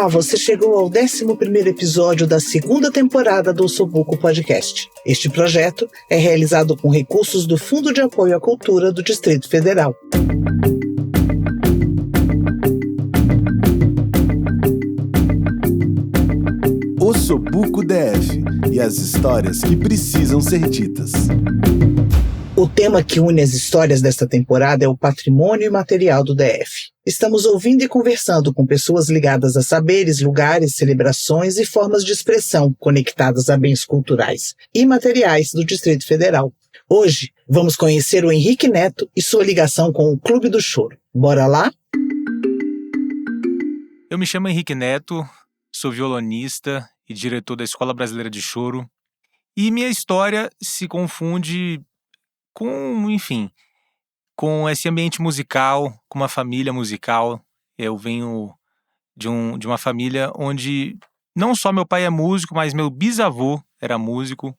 Olá, você chegou ao 11º episódio da segunda temporada do Osobuco Podcast. Este projeto é realizado com recursos do Fundo de Apoio à Cultura do Distrito Federal. Osobuco DF e as histórias que precisam ser ditas. O tema que une as histórias desta temporada é o patrimônio imaterial do DF. Estamos ouvindo e conversando com pessoas ligadas a saberes, lugares, celebrações e formas de expressão conectadas a bens culturais e materiais do Distrito Federal. Hoje, vamos conhecer o Henrique Neto e sua ligação com o Clube do Choro. Bora lá? Eu me chamo Henrique Neto, sou violonista e diretor da Escola Brasileira de Choro. E minha história se confunde com esse ambiente musical, com uma família musical. Eu venho de uma família onde não só meu pai é músico, mas meu bisavô era músico.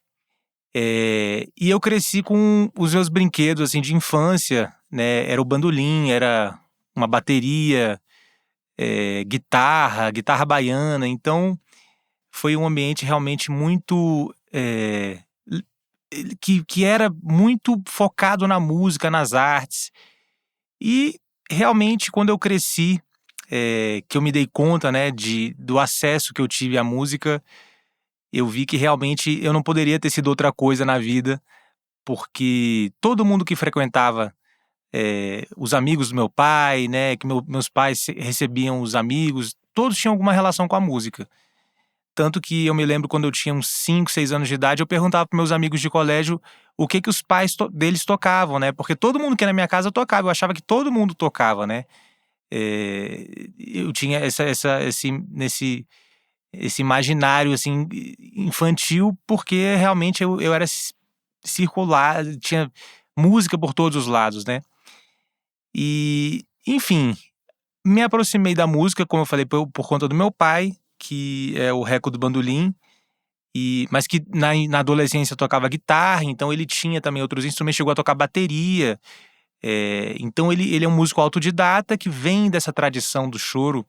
E eu cresci com os meus brinquedos assim, de infância, né? Era o bandolim, era uma bateria, guitarra baiana. Então, foi um ambiente realmente muito... que era muito focado na música, nas artes. E realmente quando eu cresci, que eu me dei conta, né, do acesso que eu tive à música, eu vi que realmente eu não poderia ter sido outra coisa na vida, porque todo mundo que frequentava, os amigos do meu pai, né, que meus pais recebiam os amigos, todos tinham alguma relação com a música. Tanto que eu me lembro quando eu tinha uns 5, 6 anos de idade, eu perguntava para meus amigos de colégio o que os pais deles tocavam, né? Porque todo mundo que ia na minha casa tocava, eu achava que todo mundo tocava, né? Eu tinha esse imaginário, assim, infantil, porque realmente eu era circular, tinha música por todos os lados, né? E, enfim, me aproximei da música, como eu falei, por conta do meu pai, que é o Reco do bandolim, mas que na adolescência tocava guitarra, então ele tinha também outros instrumentos, chegou a tocar bateria. Então ele é um músico autodidata que vem dessa tradição do choro.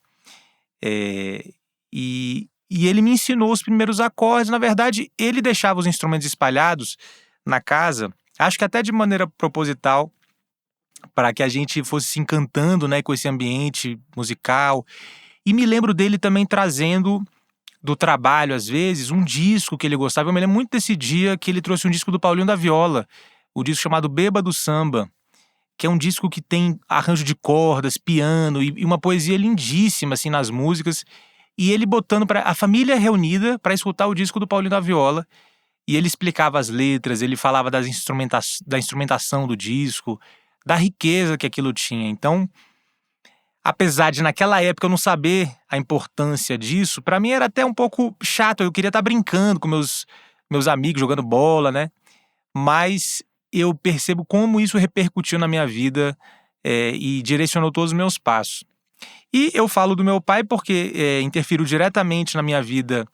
E ele me ensinou os primeiros acordes. Na verdade, ele deixava os instrumentos espalhados na casa, acho que até de maneira proposital, para que a gente fosse se encantando, né, com esse ambiente musical. E me lembro dele também trazendo do trabalho, às vezes, um disco que ele gostava. Eu me lembro muito desse dia que ele trouxe um disco do Paulinho da Viola, o disco chamado Bêbado Samba, que é um disco que tem arranjo de cordas, piano e uma poesia lindíssima, assim, nas músicas. E ele botando para a família reunida para escutar o disco do Paulinho da Viola. E ele explicava as letras, ele falava da instrumentação do disco, da riqueza que aquilo tinha. Então, apesar de naquela época eu não saber a importância disso, pra mim era até um pouco chato, eu queria estar brincando com meus amigos, jogando bola, né? Mas eu percebo como isso repercutiu na minha vida e direcionou todos os meus passos. E eu falo do meu pai porque interferiu diretamente na minha vida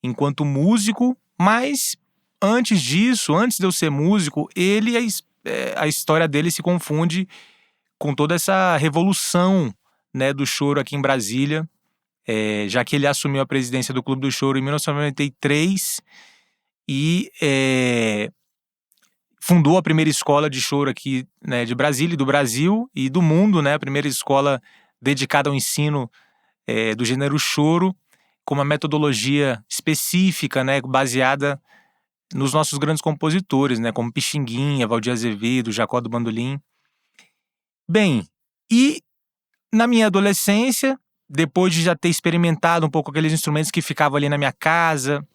enquanto músico, mas antes disso, antes de eu ser músico, a história dele se confunde com toda essa revolução, né, do choro aqui em Brasília, já que ele assumiu a presidência do Clube do Choro em 1993 e fundou a primeira escola de choro aqui, né, de Brasília e do Brasil e do mundo, né, a primeira escola dedicada ao ensino do gênero choro, com uma metodologia específica, né, baseada nos nossos grandes compositores, né, como Pixinguinha, Valdir Azevedo, Jacó do Bandolim. Bem, e na minha adolescência, depois de já ter experimentado um pouco aqueles instrumentos que ficavam ali na minha casa,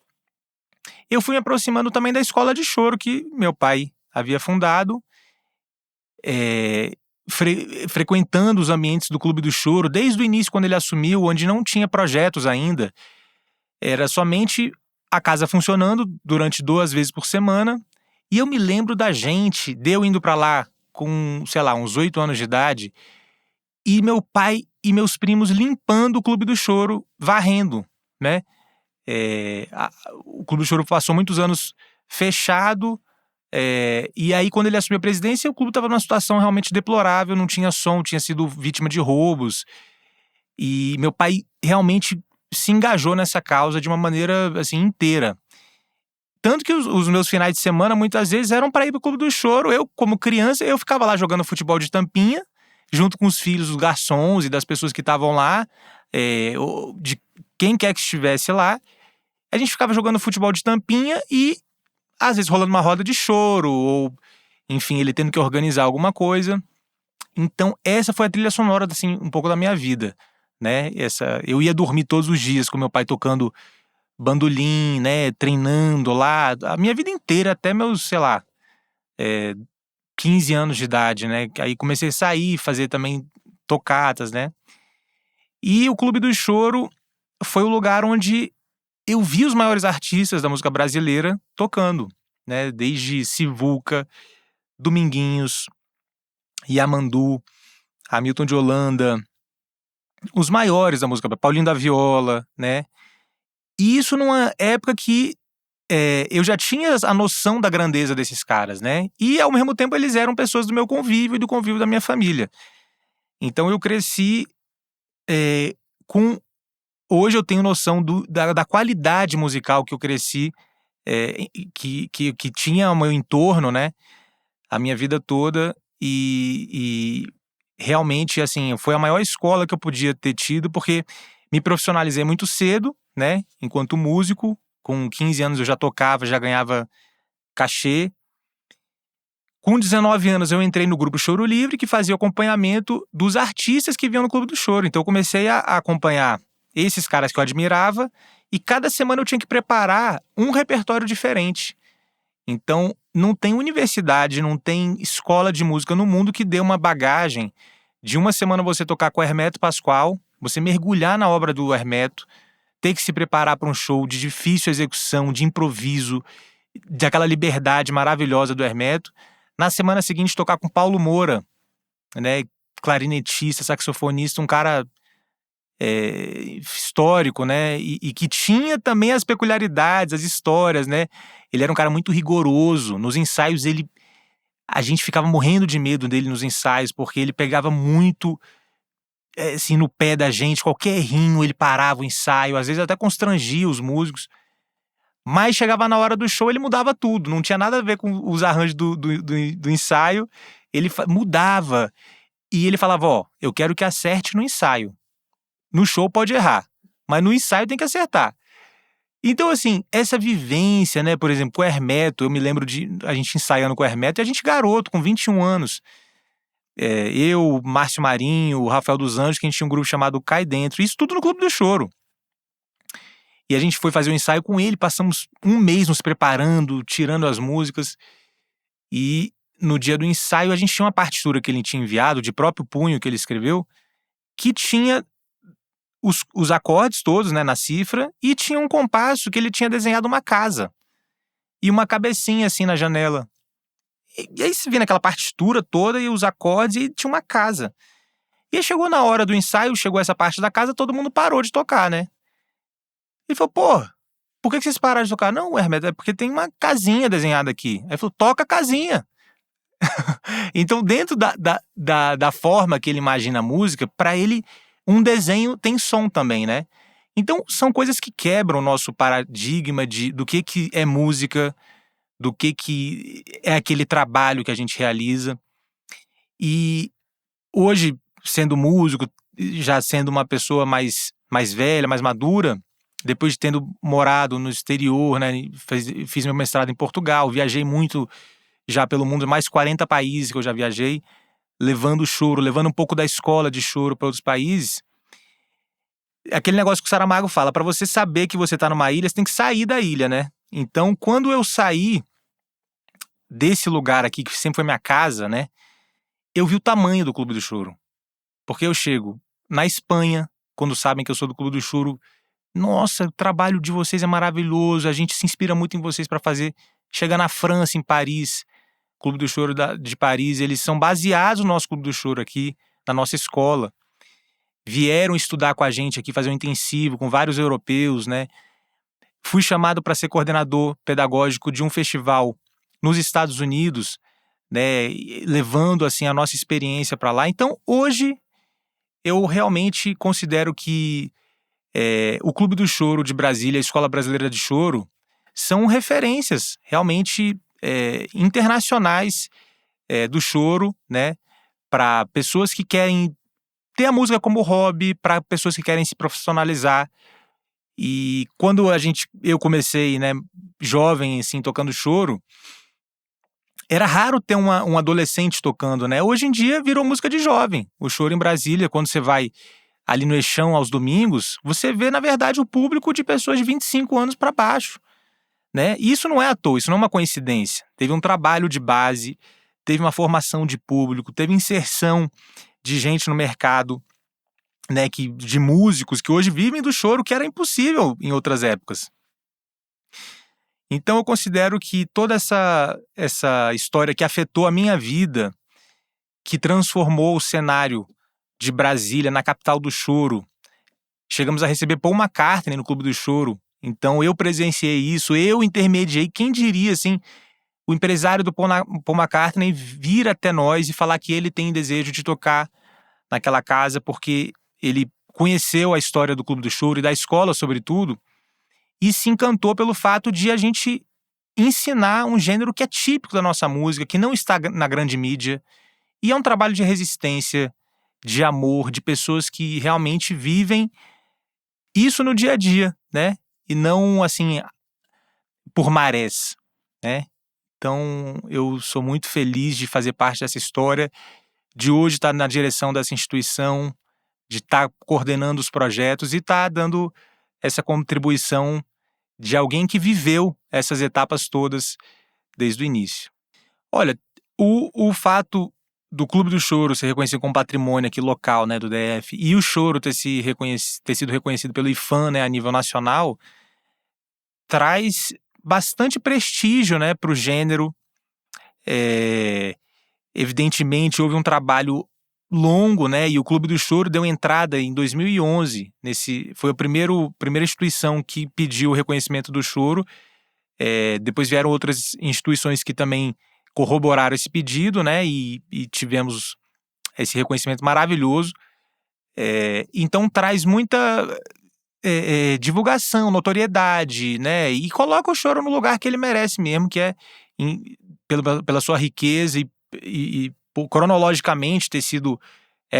eu fui me aproximando também da escola de choro que meu pai havia fundado, frequentando os ambientes do Clube do Choro, desde o início, quando ele assumiu, onde não tinha projetos ainda. Era somente a casa funcionando durante 2 vezes por semana. E eu me lembro de eu indo pra lá com, sei lá, uns 8 anos de idade, e meu pai e meus primos limpando o Clube do Choro, varrendo, né? O Clube do Choro passou muitos anos fechado, e aí quando ele assumiu a presidência, o clube estava numa situação realmente deplorável, não tinha som, tinha sido vítima de roubos, e meu pai realmente se engajou nessa causa de uma maneira, assim, inteira. Tanto que os meus finais de semana, muitas vezes, eram para ir pro Clube do Choro. Eu, como criança, eu ficava lá jogando futebol de tampinha, junto com os filhos dos garçons e das pessoas que estavam lá, de quem quer que estivesse lá. A gente ficava jogando futebol de tampinha e, às vezes, rolando uma roda de choro, ou, enfim, ele tendo que organizar alguma coisa. Então, essa foi a trilha sonora, assim, um pouco da minha vida, né? Eu ia dormir todos os dias com meu pai tocando bandolim, né? Treinando lá, a minha vida inteira, até meus, sei lá, 15 anos de idade, né? Aí comecei a sair, fazer também tocatas, né? E o Clube do Choro foi o lugar onde eu vi os maiores artistas da música brasileira tocando, né? Desde Sivuca, Dominguinhos, Yamandu, Hamilton de Holanda, os maiores da música, Paulinho da Viola, né? E isso numa época que eu já tinha a noção da grandeza desses caras, né? E ao mesmo tempo eles eram pessoas do meu convívio e do convívio da minha família. Então eu cresci com... Hoje eu tenho noção da qualidade musical que eu cresci, que tinha ao meu entorno, né? A minha vida toda. E realmente, assim, foi a maior escola que eu podia ter tido, porque me profissionalizei muito cedo, né? Enquanto músico, com 15 anos eu já tocava, já ganhava cachê. Com 19 anos eu entrei no grupo Choro Livre, que fazia o acompanhamento dos artistas que vinham no Clube do Choro. Então eu comecei a acompanhar esses caras que eu admirava, e cada semana eu tinha que preparar um repertório diferente. Então, não tem universidade, não tem escola de música no mundo que dê uma bagagem de uma semana você tocar com o Hermeto Pascoal, você mergulhar na obra do Hermeto, ter que se preparar para um show de difícil execução, de improviso, daquela liberdade maravilhosa do Hermeto. Na semana seguinte, tocar com Paulo Moura, né, clarinetista, saxofonista, um cara histórico, né, e que tinha também as peculiaridades, as histórias, né. Ele era um cara muito rigoroso. Nos ensaios a gente ficava morrendo de medo dele nos ensaios, porque ele pegava muito assim, no pé da gente. Qualquer errinho ele parava o ensaio, às vezes até constrangia os músicos. Mas chegava na hora do show, ele mudava tudo, não tinha nada a ver com os arranjos do ensaio. Ele mudava, e ele falava: ó, eu quero que acerte no ensaio. No show pode errar, mas no ensaio tem que acertar. Então, assim, essa vivência, né, por exemplo, com o Hermeto, eu me lembro de a gente ensaiando com o Hermeto, e a gente garoto, com 21 anos. Eu, Márcio Marinho, o Rafael dos Anjos, que a gente tinha um grupo chamado Cai Dentro, isso tudo no Clube do Choro. E a gente foi fazer um ensaio com ele, passamos um mês nos preparando, tirando as músicas, e no dia do ensaio a gente tinha uma partitura que ele tinha enviado, de próprio punho que ele escreveu, que tinha os acordes todos, né, na cifra, e tinha um compasso que ele tinha desenhado uma casa e uma cabecinha assim na janela. E aí você vê naquela partitura toda e os acordes, e tinha uma casa. E aí chegou na hora do ensaio, chegou essa parte da casa, todo mundo parou de tocar, né? Ele falou: pô, por que vocês pararam de tocar? Não, Hermeto, é porque tem uma casinha desenhada aqui. Aí ele falou: toca a casinha. Então, dentro da forma que ele imagina a música, para ele um desenho tem som também, né? Então, são coisas que quebram o nosso paradigma do que é música, do que é aquele trabalho que a gente realiza. E hoje, sendo músico, já sendo uma pessoa mais velha, mais madura, depois de tendo morado no exterior, né? Fiz meu mestrado em Portugal, viajei muito já pelo mundo, mais 40 países que eu já viajei, levando choro, levando um pouco da escola de choro para outros países. Aquele negócio que o Saramago fala: para você saber que você tá numa ilha, você tem que sair da ilha, né? Então, quando eu saí desse lugar aqui, que sempre foi minha casa, né? Eu vi o tamanho do Clube do Choro. Porque eu chego na Espanha, quando sabem que eu sou do Clube do Choro, nossa, o trabalho de vocês é maravilhoso, a gente se inspira muito em vocês para fazer. Chega na França, em Paris, Clube do Choro de Paris, eles são baseados no nosso Clube do Choro aqui, na nossa escola. Vieram estudar com a gente aqui, fazer um intensivo com vários europeus, né? Fui chamado para ser coordenador pedagógico de um festival nos Estados Unidos, né? Levando, assim, a nossa experiência para lá. Então, hoje, eu realmente considero que O Clube do Choro de Brasília, a Escola Brasileira de Choro, são referências realmente internacionais do choro, né? Para pessoas que querem ter a música como hobby, para pessoas que querem se profissionalizar. E quando eu comecei, né, jovem, assim, tocando choro, era raro ter um adolescente tocando, né? Hoje em dia virou música de jovem. O choro em Brasília, quando você vai ali no Eixão aos domingos, você vê, na verdade, o público de pessoas de 25 anos para baixo, né? E isso não é à toa, isso não é uma coincidência. Teve um trabalho de base, teve uma formação de público, teve inserção de gente no mercado, né, de músicos que hoje vivem do choro, que era impossível em outras épocas. Então eu considero que toda essa história que afetou a minha vida, que transformou o cenário de Brasília na capital do choro, chegamos a receber Paul McCartney no Clube do Choro, então eu presenciei isso, eu intermediei, quem diria, assim, o empresário do Paul McCartney vir até nós e falar que ele tem desejo de tocar naquela casa porque ele conheceu a história do Clube do Choro e da escola, sobretudo, e se encantou pelo fato de a gente ensinar um gênero que é típico da nossa música, que não está na grande mídia, e é um trabalho de resistência, de amor, de pessoas que realmente vivem isso no dia a dia, né? E não, assim, por marés, né? Então, eu sou muito feliz de fazer parte dessa história, de hoje estar na direção dessa instituição, de estar coordenando os projetos e estar dando essa contribuição de alguém que viveu essas etapas todas desde o início. Olha, o fato do Clube do Choro ser reconhecido como patrimônio aqui local, né, do DF, e o choro ter sido reconhecido pelo IFAM, né, a nível nacional, traz bastante prestígio, né, para o gênero. Evidentemente, houve um trabalho longo, né, e o Clube do Choro deu entrada em 2011. Foi a primeira instituição que pediu o reconhecimento do choro. Depois vieram outras instituições que também corroboraram esse pedido, né, e tivemos esse reconhecimento maravilhoso. Então traz muita divulgação, notoriedade, né, e coloca o choro no lugar que ele merece mesmo, que é pela sua riqueza e cronologicamente ter sido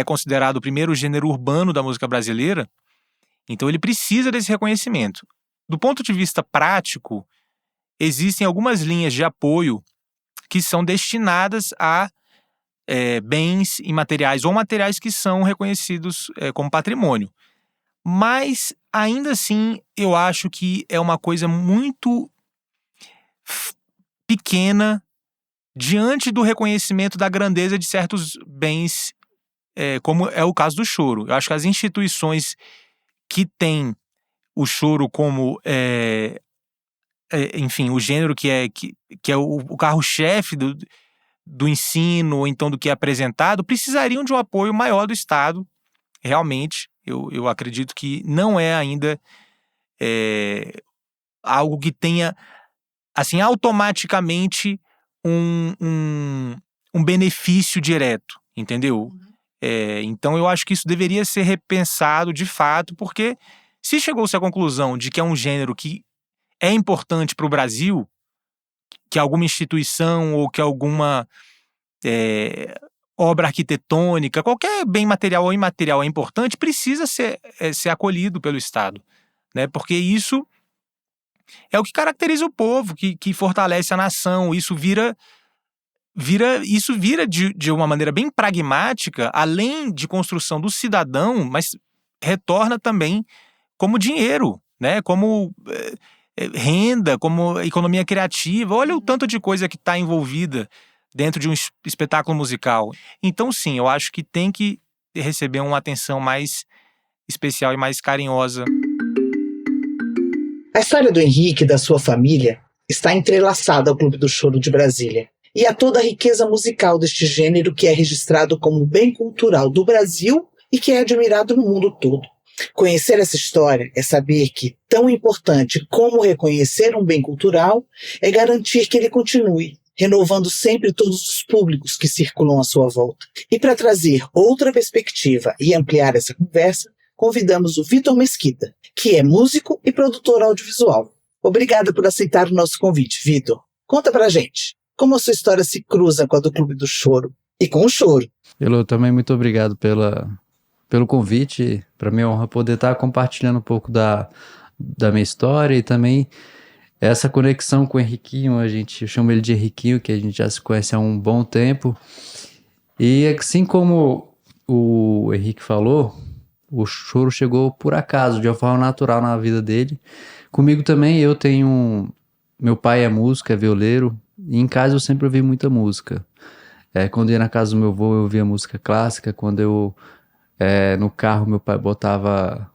considerado o primeiro gênero urbano da música brasileira. Então ele precisa desse reconhecimento. Do ponto de vista prático, existem algumas linhas de apoio que são destinadas a bens imateriais ou materiais que são reconhecidos como patrimônio. Mas, ainda assim, eu acho que é uma coisa muito pequena diante do reconhecimento da grandeza de certos bens, como é o caso do choro. Eu acho que as instituições que têm o choro como, enfim, o gênero que é o carro-chefe do ensino, ou então do que é apresentado, precisariam de um apoio maior do Estado, realmente. Eu acredito que não é ainda algo que tenha, assim, automaticamente um benefício direto, entendeu? Então eu acho que isso deveria ser repensado de fato, porque se chegou-se à conclusão de que é um gênero que é importante para o Brasil, que alguma instituição ou que alguma obra arquitetônica, qualquer bem material ou imaterial é importante, precisa ser acolhido pelo Estado, né? Porque isso é o que caracteriza o povo, que fortalece a nação. Isso vira de uma maneira bem pragmática, além de construção do cidadão, mas retorna também como dinheiro, né? Como renda, como economia criativa. Olha o tanto de coisa que está envolvida dentro de um espetáculo musical. Então, sim, eu acho que tem que receber uma atenção mais especial e mais carinhosa. A história do Henrique e da sua família está entrelaçada ao Clube do Choro de Brasília e a toda a riqueza musical deste gênero que é registrado como bem cultural do Brasil e que é admirado no mundo todo. Conhecer essa história é saber que, tão importante como reconhecer um bem cultural, é garantir que ele continue, renovando sempre todos os públicos que circulam à sua volta. E para trazer outra perspectiva e ampliar essa conversa, convidamos o Vitor Mesquita, que é músico e produtor audiovisual. Obrigada por aceitar o nosso convite, Vitor. Conta pra gente, como a sua história se cruza com a do Clube do Choro e com o choro. Elô, também muito obrigado pelo convite. Para mim é uma honra poder estar compartilhando um pouco da minha história e também essa conexão com o Henriquinho. Eu chamo ele de Henriquinho, que a gente já se conhece há um bom tempo. E assim como o Henrique falou, o choro chegou por acaso, de uma forma natural na vida dele. Comigo também, meu pai é músico, é violeiro, e em casa eu sempre ouvi muita música. Quando eu ia na casa do meu avô, eu ouvia música clássica. Quando no carro, meu pai botava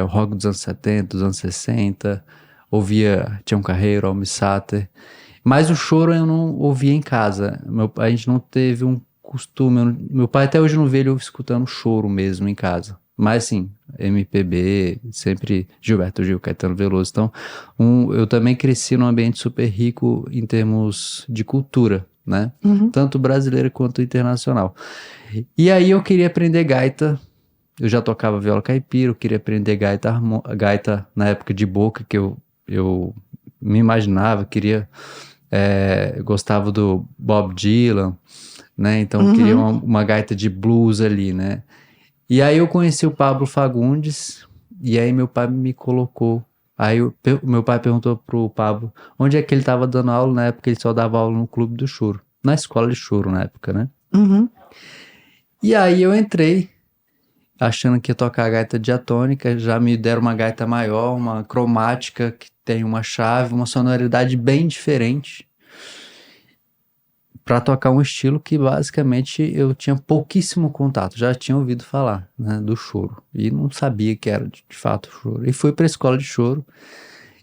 o rock dos anos 70, dos anos 60, ouvia Tião Carreiro, Almir Sater. Mas o choro eu não ouvia em casa. A gente não teve um costume. Meu pai até hoje não vê ele escutando choro mesmo em casa. Mas sim, MPB, sempre Gilberto Gil, Caetano Veloso. Então, eu também cresci num ambiente super rico em termos de cultura, né? Tanto brasileira quanto internacional. E aí eu queria aprender gaita. Eu já tocava viola caipira, eu queria aprender gaita na época de boca, que eu me imaginava, gostava do Bob Dylan, né? Então eu queria uma gaita de blues ali, né? E aí eu conheci o Pablo Fagundes, e aí meu pai me colocou. Aí meu pai perguntou pro Pablo onde é que ele estava dando aula. Na época ele só dava aula no Clube do Choro, na escola de choro na época, né? E aí eu entrei, achando que ia tocar a gaita diatônica. Já me deram uma gaita maior, uma cromática, que tem uma chave, uma sonoridade bem diferente, para tocar um estilo que basicamente eu tinha pouquíssimo contato. Já tinha ouvido falar, né, do choro, e não sabia que era de fato choro. E fui para a escola de choro.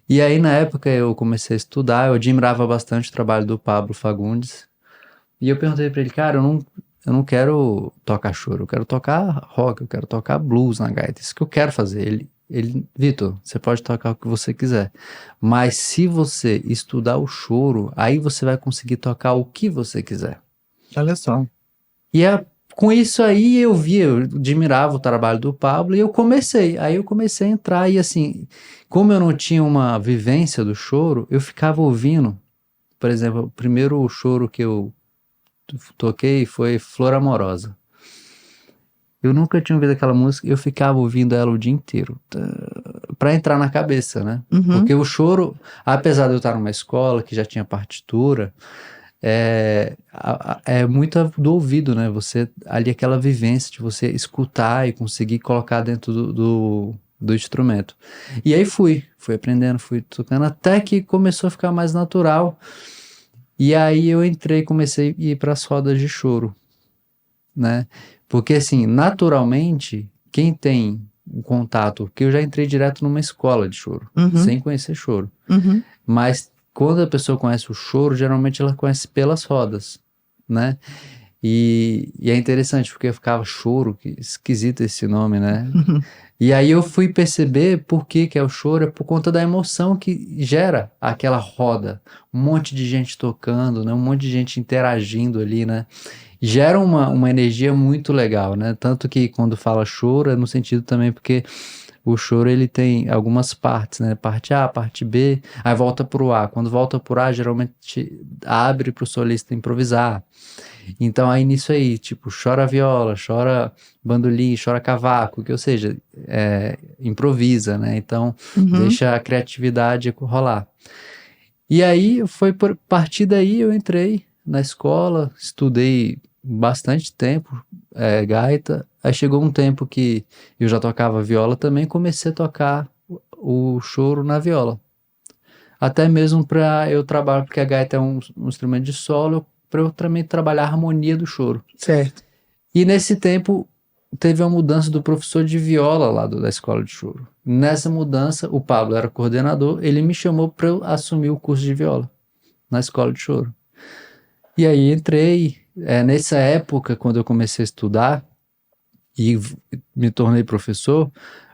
E aí na época eu comecei a estudar, eu admirava bastante o trabalho do Pablo Fagundes. E eu perguntei para ele, cara, eu não quero tocar choro, eu quero tocar rock, eu quero tocar blues na gaita, isso que eu quero fazer. Vitor, você pode tocar o que você quiser, mas se você estudar o choro, aí você vai conseguir tocar o que você quiser. Olha só. E com isso aí eu admirava o trabalho do Pablo, e eu comecei a entrar. E assim, como eu não tinha uma vivência do choro, eu ficava ouvindo. Por exemplo, o primeiro choro que eu toquei foi Flor Amorosa. Eu nunca tinha ouvido aquela música, eu ficava ouvindo ela o dia inteiro, pra entrar na cabeça, né? Porque o choro, apesar de eu estar numa escola que já tinha partitura, é muito do ouvido, né? Você, ali, aquela vivência de você escutar e conseguir colocar dentro do instrumento. E aí fui aprendendo, fui tocando, até que começou a ficar mais natural. E aí eu comecei a ir para as rodas de choro, né? Porque assim, naturalmente, quem tem um contato, porque eu já entrei direto numa escola de choro, sem conhecer choro. Mas quando a pessoa conhece o choro, geralmente ela conhece pelas rodas, né? E é interessante, porque eu ficava choro, que esquisito esse nome, né? E aí eu fui perceber por que é o choro, é por conta da emoção que gera aquela roda. Um monte de gente tocando, né? Um monte de gente interagindo ali, né? Gera uma energia muito legal, né? Tanto que quando fala choro, é no sentido também porque o choro ele tem algumas partes, né? Parte A, parte B, aí volta pro A. Quando volta pro A, geralmente abre pro solista improvisar. Então aí nisso aí, tipo, chora viola, chora bandolim, chora cavaco, ou seja, improvisa, né? Então deixa a criatividade rolar. E aí foi por partir daí eu entrei na escola, estudei bastante tempo gaita. Aí chegou um tempo que eu já tocava viola também, comecei a tocar o choro na viola. Até mesmo para eu trabalhar, porque a gaita é um instrumento de solo, para eu também trabalhar a harmonia do choro. Certo. E nesse tempo teve uma mudança do professor de viola lá da escola de choro. Nessa mudança, o Pablo era coordenador, ele me chamou para eu assumir o curso de viola na escola de choro. E aí entrei, nessa época, quando eu comecei a estudar e me tornei professor,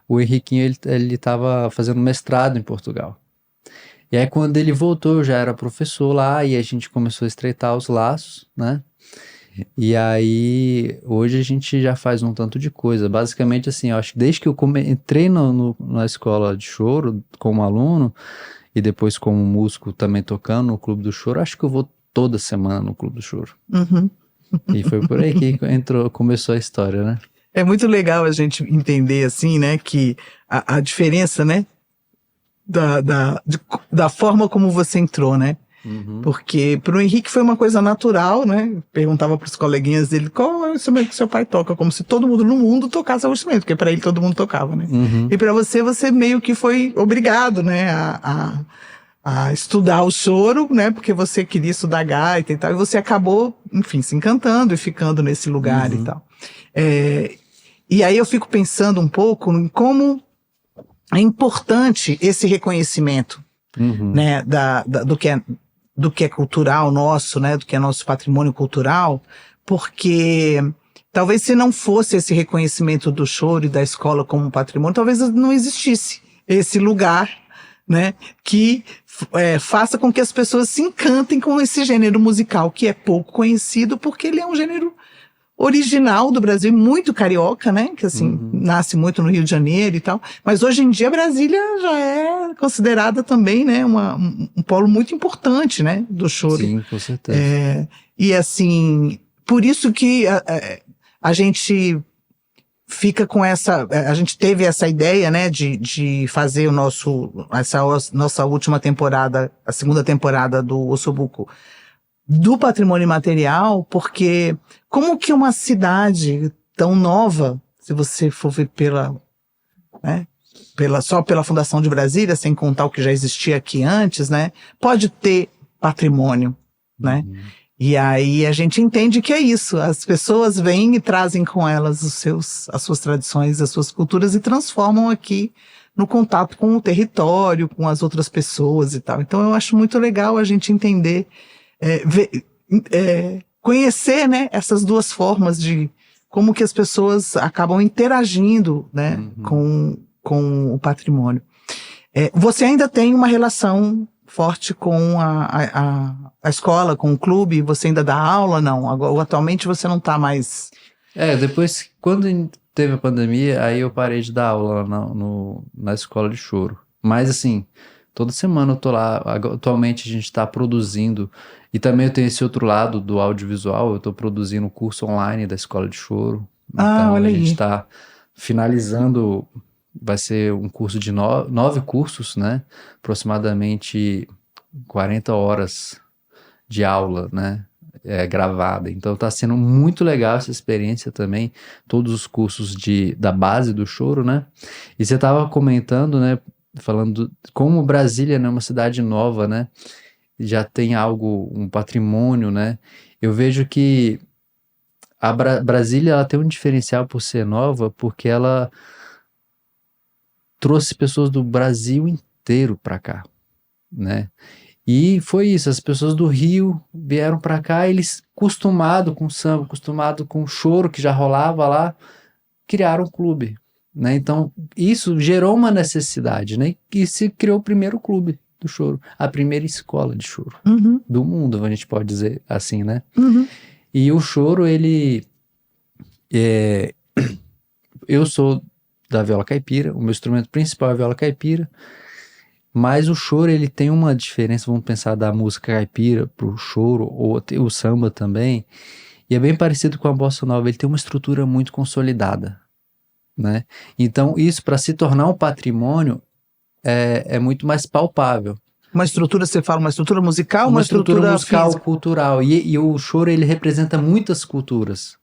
o Henriquinho ele estava fazendo mestrado em Portugal. E aí quando ele voltou, eu já era professor lá, e a gente começou a estreitar os laços, né? E aí, hoje a gente já faz um tanto de coisa. Basicamente, assim, eu acho que desde que eu entrei na escola de choro como aluno e depois como músico também tocando no Clube do Choro, acho que eu vou toda semana no Clube do Choro. Uhum. E foi por aí que começou a história, né? É muito legal a gente entender, assim, né, que a diferença, né, da forma como você entrou, né? Uhum. Porque pro Henrique foi uma coisa natural, né? Perguntava pros coleguinhas dele qual é o instrumento que seu pai toca, como se todo mundo no mundo tocasse o instrumento, porque para ele todo mundo tocava, né? Uhum. E para você meio que foi obrigado, né, a estudar o choro, né? Porque você queria estudar gaita e tal, e você acabou, enfim, se encantando e ficando nesse lugar e tal. E aí eu fico pensando um pouco em como é importante esse reconhecimento, né, do que é cultural nosso, né, do que é nosso patrimônio cultural, porque talvez se não fosse esse reconhecimento do choro e da escola como patrimônio, talvez não existisse esse lugar, né, que faça com que as pessoas se encantem com esse gênero musical, que é pouco conhecido, porque ele é um gênero original do Brasil, muito carioca, né? Que assim, nasce muito no Rio de Janeiro e tal. Mas hoje em dia Brasília já é considerada também, né? Um polo muito importante, né? Do choro. Sim, com certeza. E assim, por isso que a gente fica com a gente teve essa ideia, né? De fazer essa nossa última temporada, a segunda temporada do Ossobuco, do patrimônio imaterial, porque como que uma cidade tão nova, se você for ver só pela Fundação de Brasília, sem contar o que já existia aqui antes, né, pode ter patrimônio, né? E aí a gente entende que é isso, as pessoas vêm e trazem com elas as suas tradições, as suas culturas e transformam aqui no contato com o território, com as outras pessoas e tal. Então eu acho muito legal a gente entender, conhecer, né, essas duas formas de como que as pessoas acabam interagindo, né, com o patrimônio. Você ainda tem uma relação forte com a escola, com o clube? Você ainda dá aula? Não? Agora, atualmente você não está mais... Depois, quando teve a pandemia, aí eu parei de dar aula na escola de choro. Mas assim, toda semana eu tô lá. Atualmente a gente está produzindo, e também eu tenho esse outro lado do audiovisual, eu estou produzindo um curso online da escola de choro. Então olha a gente aí. está finalizando, vai ser um curso de 9 cursos, né? Aproximadamente 40 horas de aula, né? Gravada. Então tá sendo muito legal essa experiência também, todos os cursos da base do choro, né? E você tava comentando, né? Falando como Brasília, né, é uma cidade nova, né? Já tem um patrimônio, né? Eu vejo que a Brasília, ela tem um diferencial por ser nova, porque ela trouxe pessoas do Brasil inteiro para cá, né? E foi isso, as pessoas do Rio vieram para cá, eles acostumados com samba, acostumados com choro que já rolava lá, criaram um clube, né? Então, isso gerou uma necessidade, né? E se criou o primeiro clube do choro, a primeira escola de choro do mundo, a gente pode dizer assim, né? E o choro, eu sou da viola caipira, o meu instrumento principal é a viola caipira, mas o choro, ele tem uma diferença, vamos pensar da música caipira pro choro, ou o samba também, e é bem parecido com a bossa nova, ele tem uma estrutura muito consolidada, né? Então, isso para se tornar um patrimônio é muito mais palpável. Uma estrutura, você fala, uma estrutura musical, uma estrutura musical, física? cultural, e o choro, ele representa muitas culturas.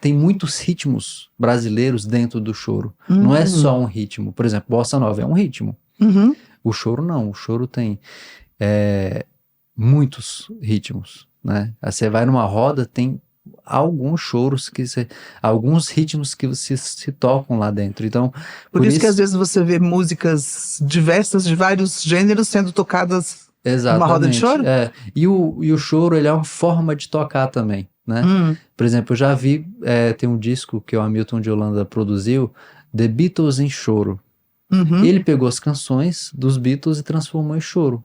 Tem muitos ritmos brasileiros dentro do choro. Não é só um ritmo. Por exemplo, bossa nova é um ritmo. O choro não. O choro tem muitos ritmos, né? Aí você vai numa roda, tem alguns choros alguns ritmos que se tocam lá dentro. Então, por isso que às vezes você vê músicas diversas de vários gêneros sendo tocadas numa roda de choro? E o choro, ele é uma forma de tocar também, né? Por exemplo, eu já vi, tem um disco que o Hamilton de Holanda produziu, The Beatles em Choro. Ele pegou as canções dos Beatles e transformou em choro.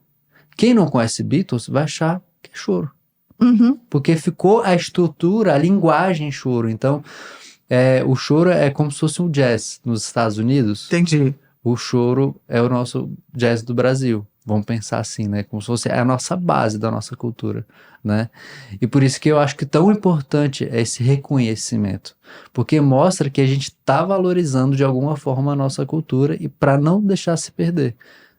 Quem não conhece Beatles vai achar que é choro. Uhum. Porque ficou a estrutura, a linguagem choro. Então, o choro é como se fosse um jazz nos Estados Unidos. Entendi. O choro é o nosso jazz do Brasil. Vamos pensar assim, né? Como se fosse a nossa base da nossa cultura, né? E por isso que eu acho que tão importante é esse reconhecimento. Porque mostra que a gente está valorizando de alguma forma a nossa cultura e para não deixar se perder,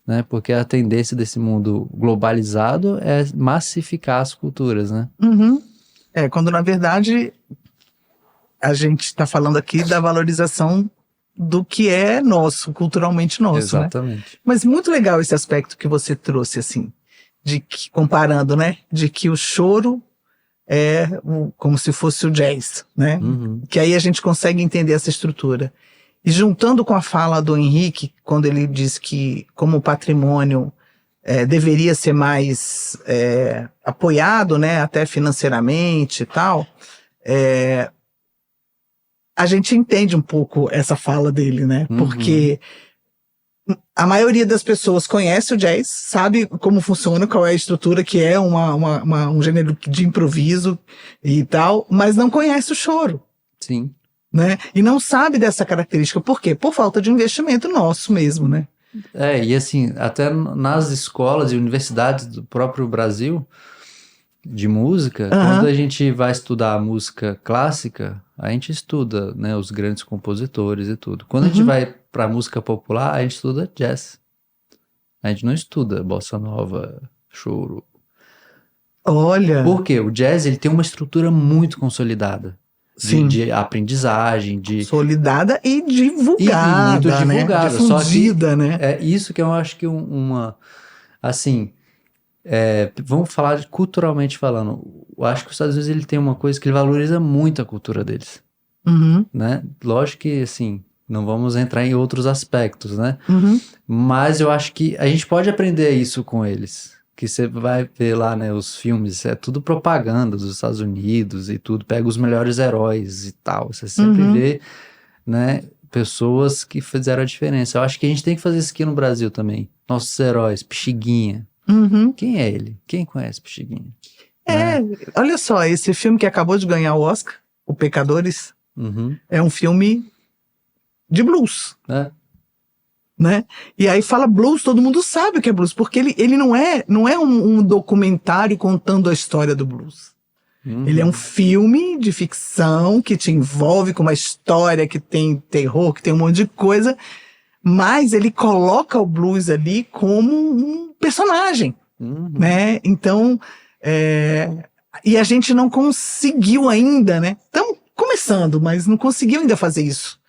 né? Porque a tendência desse mundo globalizado é massificar as culturas, né? Uhum. Quando na verdade a gente está falando aqui da valorização do que é nosso, culturalmente nosso, né? Exatamente. Mas muito legal esse aspecto que você trouxe, assim, de que, comparando, né? De que o choro é como se fosse o jazz, né? Uhum. Que aí a gente consegue entender essa estrutura. E juntando com a fala do Henrique, quando ele diz que como patrimônio deveria ser mais apoiado, né? Até financeiramente e tal, a gente entende um pouco essa fala dele, né? Uhum. Porque a maioria das pessoas conhece o jazz, sabe como funciona, qual é a estrutura, que é um gênero de improviso e tal, mas não conhece o choro. Sim. Né? E não sabe dessa característica. Por quê? Por falta de investimento nosso mesmo, né? E assim, até nas escolas e universidades do próprio Brasil de música, quando a gente vai estudar a música clássica, a gente estuda, né, os grandes compositores e tudo. Quando a gente vai para música popular, a gente estuda jazz. A gente não estuda bossa nova, choro. Olha! Por quê? O jazz ele tem uma estrutura muito consolidada. Sim. De aprendizagem, consolidada e divulgada, e muito divulgada, né? Difundida, só que né? é isso que eu acho que assim, vamos falar culturalmente falando, eu acho que os Estados Unidos ele tem uma coisa que ele valoriza muito a cultura deles, né? Lógico que, assim, não vamos entrar em outros aspectos, né? Mas eu acho que a gente pode aprender isso com eles. Que você vai ver lá, né, os filmes, é tudo propaganda dos Estados Unidos e tudo, pega os melhores heróis e tal, você sempre vê, né, pessoas que fizeram a diferença. Eu acho que a gente tem que fazer isso aqui no Brasil também, nossos heróis, Pixinguinha. Quem é ele? Quem conhece Pixinguinha? Olha só, esse filme que acabou de ganhar o Oscar, O Pecadores, é um filme de blues. Né? E aí fala blues, todo mundo sabe o que é blues, porque ele não é um documentário contando a história do blues. Ele é um filme de ficção que te envolve com uma história que tem terror, que tem um monte de coisa, mas ele coloca o blues ali como um personagem, né? Então, e a gente não conseguiu ainda, né? Estamos começando, mas não conseguiu ainda fazer isso.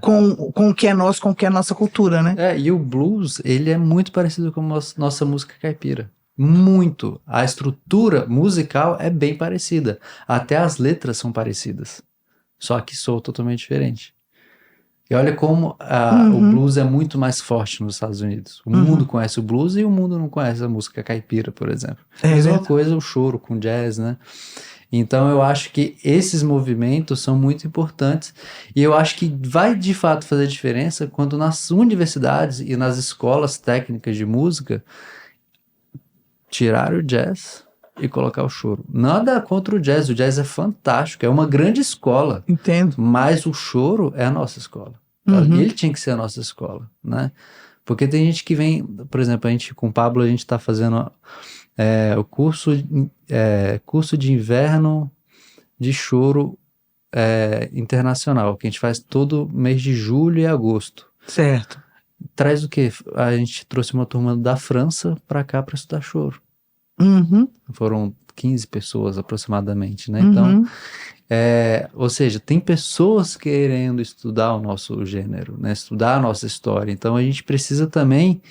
Com o que é nosso, com o que é a nossa cultura, né? E o blues, ele é muito parecido com a nossa música caipira. Muito. A estrutura musical é bem parecida. Até as letras são parecidas. Só que soa totalmente diferente. E olha como o blues é muito mais forte nos Estados Unidos. O mundo conhece o blues e o mundo não conhece a música caipira, por exemplo. Mesma coisa o choro com jazz, né? Então eu acho que esses movimentos são muito importantes e eu acho que vai de fato fazer diferença quando nas universidades e nas escolas técnicas de música tirar o jazz e colocar o choro. Nada contra o jazz é fantástico, é uma grande escola. Entendo. Mas o choro é a nossa escola. Ele tinha que ser a nossa escola, né? Porque tem gente que vem, por exemplo, com o Pablo a gente está fazendo o curso de inverno de choro internacional, que a gente faz todo mês de julho e agosto. Certo. Traz o quê? A gente trouxe uma turma da França para cá para estudar choro. Foram 15 pessoas aproximadamente, né? Então, ou seja, tem pessoas querendo estudar o nosso gênero, né? Estudar a nossa história. Então, a gente precisa também,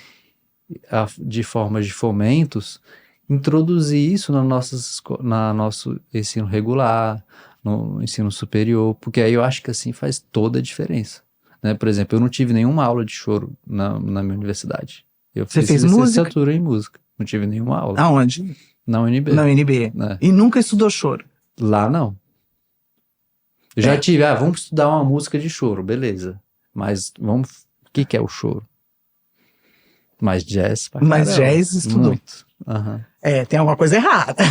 de formas de fomentos, introduzir isso no nosso ensino regular, no ensino superior, porque aí eu acho que assim faz toda a diferença. Né? Por exemplo, eu não tive nenhuma aula de choro na minha universidade. Você fez música? Licenciatura em música. Não tive nenhuma aula. Aonde? Na UNB. Na UNB. E nunca estudou choro? Lá não. Eu já tive, vamos estudar uma música de choro, beleza. Mas o que é o choro? Mas jazz pra caramba. Mas jazz estudou. Muito. Tem alguma coisa errada.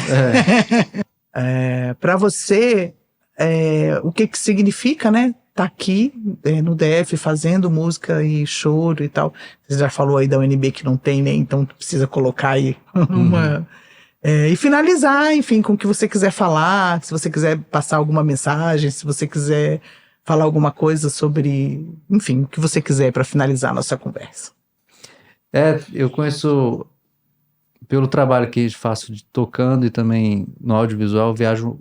Para você, o que significa, né? Tá aqui no DF fazendo música e choro e tal. Você já falou aí da UNB que não tem, né? Então precisa colocar aí uma... e finalizar, enfim, com o que você quiser falar, se você quiser passar alguma mensagem, se você quiser falar alguma coisa sobre, enfim, o que você quiser para finalizar a nossa conversa. Eu conheço, pelo trabalho que faço de tocando e também no audiovisual, viajo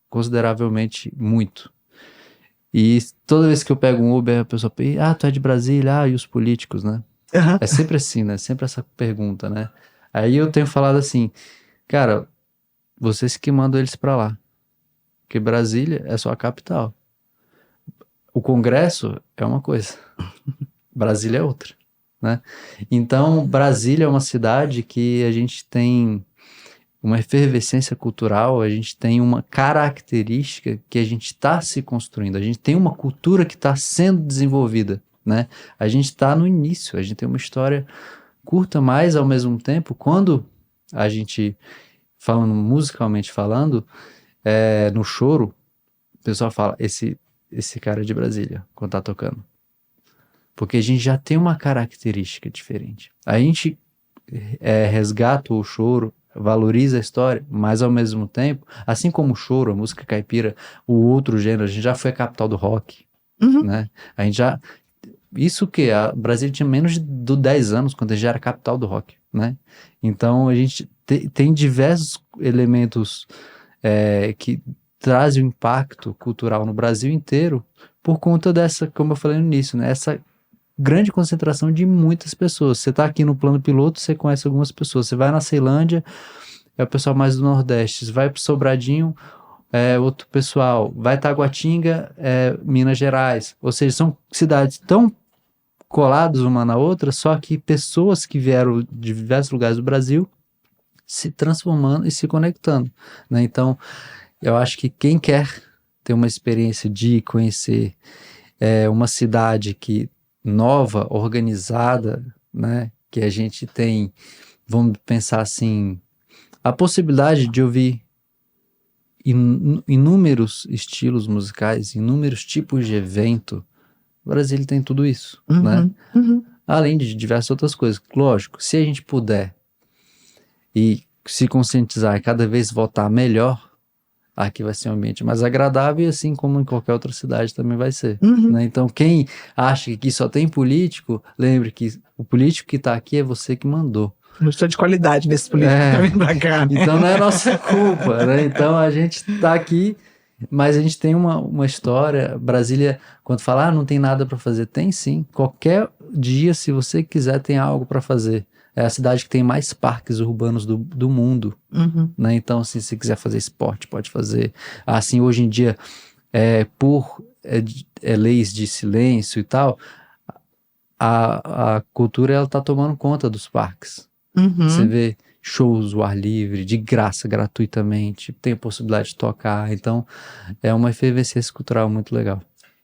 consideravelmente muito. E toda vez que eu pego um Uber, a pessoa pergunta, tu é de Brasília? E os políticos, né? Uhum. É sempre assim, né? Sempre essa pergunta, né? Aí eu tenho falado assim, cara, vocês que mandam eles pra lá. Porque Brasília é só a capital. O Congresso é uma coisa. Brasília é outra, né? Então, Brasília é uma cidade que a gente tem uma efervescência cultural, a gente tem uma característica que a gente está se construindo, a gente tem uma cultura que está sendo desenvolvida, né? A gente está no início, a gente tem uma história curta, mas ao mesmo tempo, quando a gente, falando musicalmente falando, no choro, o pessoal fala, esse cara é de Brasília, quando tá tocando. Porque a gente já tem uma característica diferente. A gente resgata o choro, valoriza a história, mas ao mesmo tempo, assim como o choro, a música caipira, o outro gênero, a gente já foi a capital do rock, né? A gente já... Isso que a Brasília tinha menos de 10 anos quando a gente já era a capital do rock, né? Então a gente tem diversos elementos que trazem um impacto cultural no Brasil inteiro por conta dessa, como eu falei no início, né? Essa grande concentração de muitas pessoas. Você está aqui no plano piloto, você conhece algumas pessoas. Você vai na Ceilândia, é o pessoal mais do Nordeste. Você vai para Sobradinho, outro pessoal. Vai Taguatinga, Minas Gerais. Ou seja, são cidades tão coladas uma na outra, só que pessoas que vieram de diversos lugares do Brasil se transformando e se conectando, né? Então, eu acho que quem quer ter uma experiência de conhecer uma cidade que nova, organizada, né? Que a gente tem, vamos pensar assim, a possibilidade de ouvir inúmeros estilos musicais, inúmeros tipos de evento. O Brasil tem tudo isso, né? Além de diversas outras coisas. Lógico, se a gente puder e se conscientizar e cada vez votar melhor, aqui vai ser um ambiente mais agradável e assim como em qualquer outra cidade também vai ser, né? Então quem acha que aqui só tem político, lembre que o político que está aqui é você que mandou. Não estou de qualidade nesse político que tá vindo pra cá, né? Então não é nossa culpa, né? Então a gente está aqui, mas a gente tem uma história. Brasília, quando fala, não tem nada para fazer, tem sim. Qualquer dia, se você quiser, tem algo para fazer. É a cidade que tem mais parques urbanos do mundo, né? Então, assim, se quiser fazer esporte, pode fazer. Assim, hoje em dia, por leis de silêncio e tal, a cultura, ela tá tomando conta dos parques. Você vê shows ao ar livre, de graça, gratuitamente, tem a possibilidade de tocar. Então, é uma efervescência cultural muito legal.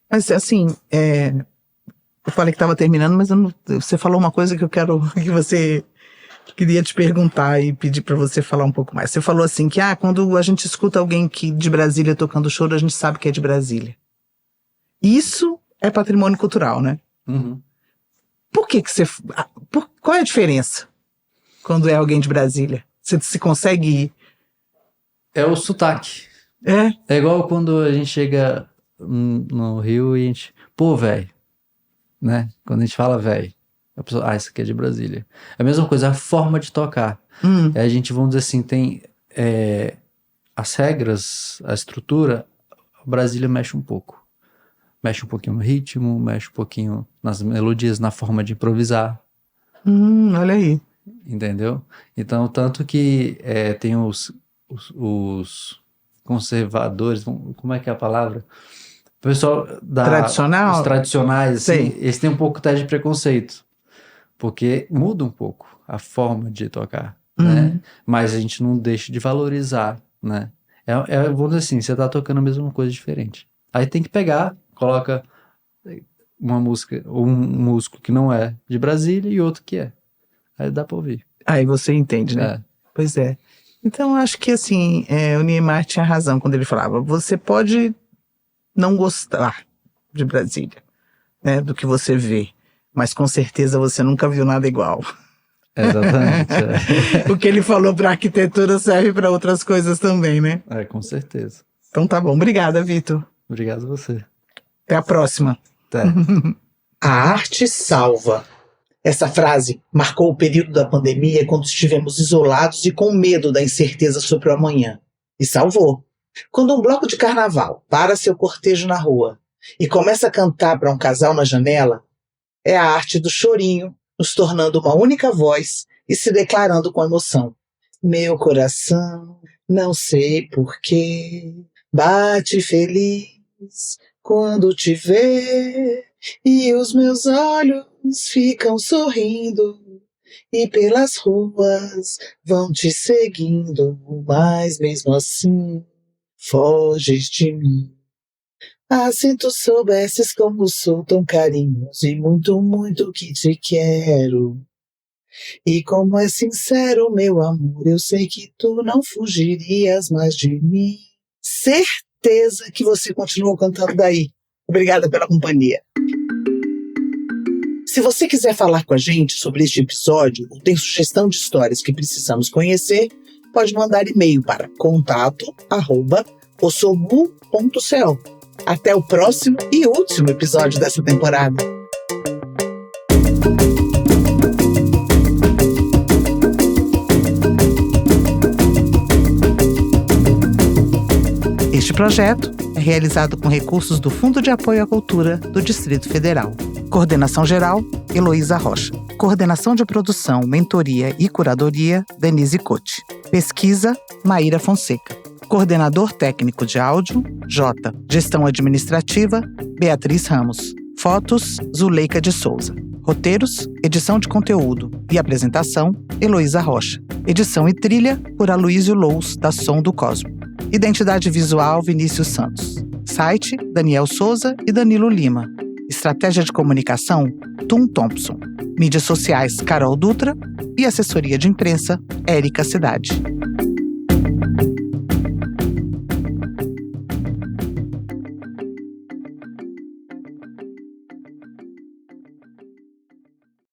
Mas, assim, eu falei que estava terminando, mas você falou uma coisa que eu queria te perguntar e pedir para você falar um pouco mais. Você falou assim que quando a gente escuta alguém de Brasília tocando choro, a gente sabe que é de Brasília. Isso é patrimônio cultural, né? Por que você... Qual é a diferença quando é alguém de Brasília? Você se consegue... É o sotaque. É igual quando a gente chega no Rio e a gente... Pô, velho. Né? Quando a gente fala velho, a pessoa, isso aqui é de Brasília. É a mesma coisa, a forma de tocar. A gente, vamos dizer assim, tem as regras, a estrutura, Brasília mexe um pouco. Mexe um pouquinho no ritmo, mexe um pouquinho nas melodias, na forma de improvisar. Olha aí. Entendeu? Então, tanto que tem os conservadores, como é que é a palavra? O pessoal os tradicionais, assim, eles têm um pouco até de preconceito, porque muda um pouco a forma de tocar, né? Mas a gente não deixa de valorizar, né? Vamos dizer assim, você tá tocando a mesma coisa diferente. Aí tem que pegar, coloca uma música, ou um músico que não é de Brasília e outro que é. Aí dá pra ouvir. Aí você entende, né? Pois é. Então, eu acho que assim, o Niemeyer tinha razão quando ele falava, você pode não gostar de Brasília, né, do que você vê, mas com certeza você nunca viu nada igual. Exatamente. O que ele falou para arquitetura serve para outras coisas também, né? Com certeza. Então tá bom. Obrigada, Vitor. Obrigado a você. Até a próxima. Até. A arte salva. Essa frase marcou o período da pandemia quando estivemos isolados e com medo da incerteza sobre o amanhã. E salvou. Quando um bloco de carnaval para seu cortejo na rua e começa a cantar para um casal na janela, é a arte do chorinho nos tornando uma única voz e se declarando com emoção. Meu coração, não sei porquê, bate feliz quando te vê, e os meus olhos ficam sorrindo, e pelas ruas vão te seguindo, mas mesmo assim, foges de mim. Ah, se tu soubesses como sou tão carinhoso e muito, muito que te quero. E como é sincero meu amor, eu sei que tu não fugirias mais de mim. Certeza que você continuou cantando daí. Obrigada pela companhia. Se você quiser falar com a gente sobre este episódio ou tem sugestão de histórias que precisamos conhecer, pode mandar e-mail para contato@osobu.co. Até o próximo e último episódio dessa temporada. Este projeto é realizado com recursos do Fundo de Apoio à Cultura do Distrito Federal. Coordenação geral, Heloísa Rocha. Coordenação de produção, mentoria e curadoria, Denise Cote. Pesquisa, Maíra Fonseca. Coordenador técnico de áudio, Jota. Gestão administrativa, Beatriz Ramos. Fotos, Zuleika de Souza. Roteiros, edição de conteúdo e apresentação, Heloísa Rocha. Edição e trilha, por Aloysio Lous, da Som do Cosmo. Identidade visual, Vinícius Santos. Site, Daniel Souza e Danilo Lima. Estratégia de comunicação, Tum Thompson. Mídias sociais, Carol Dutra. E assessoria de imprensa, Érica Cidade.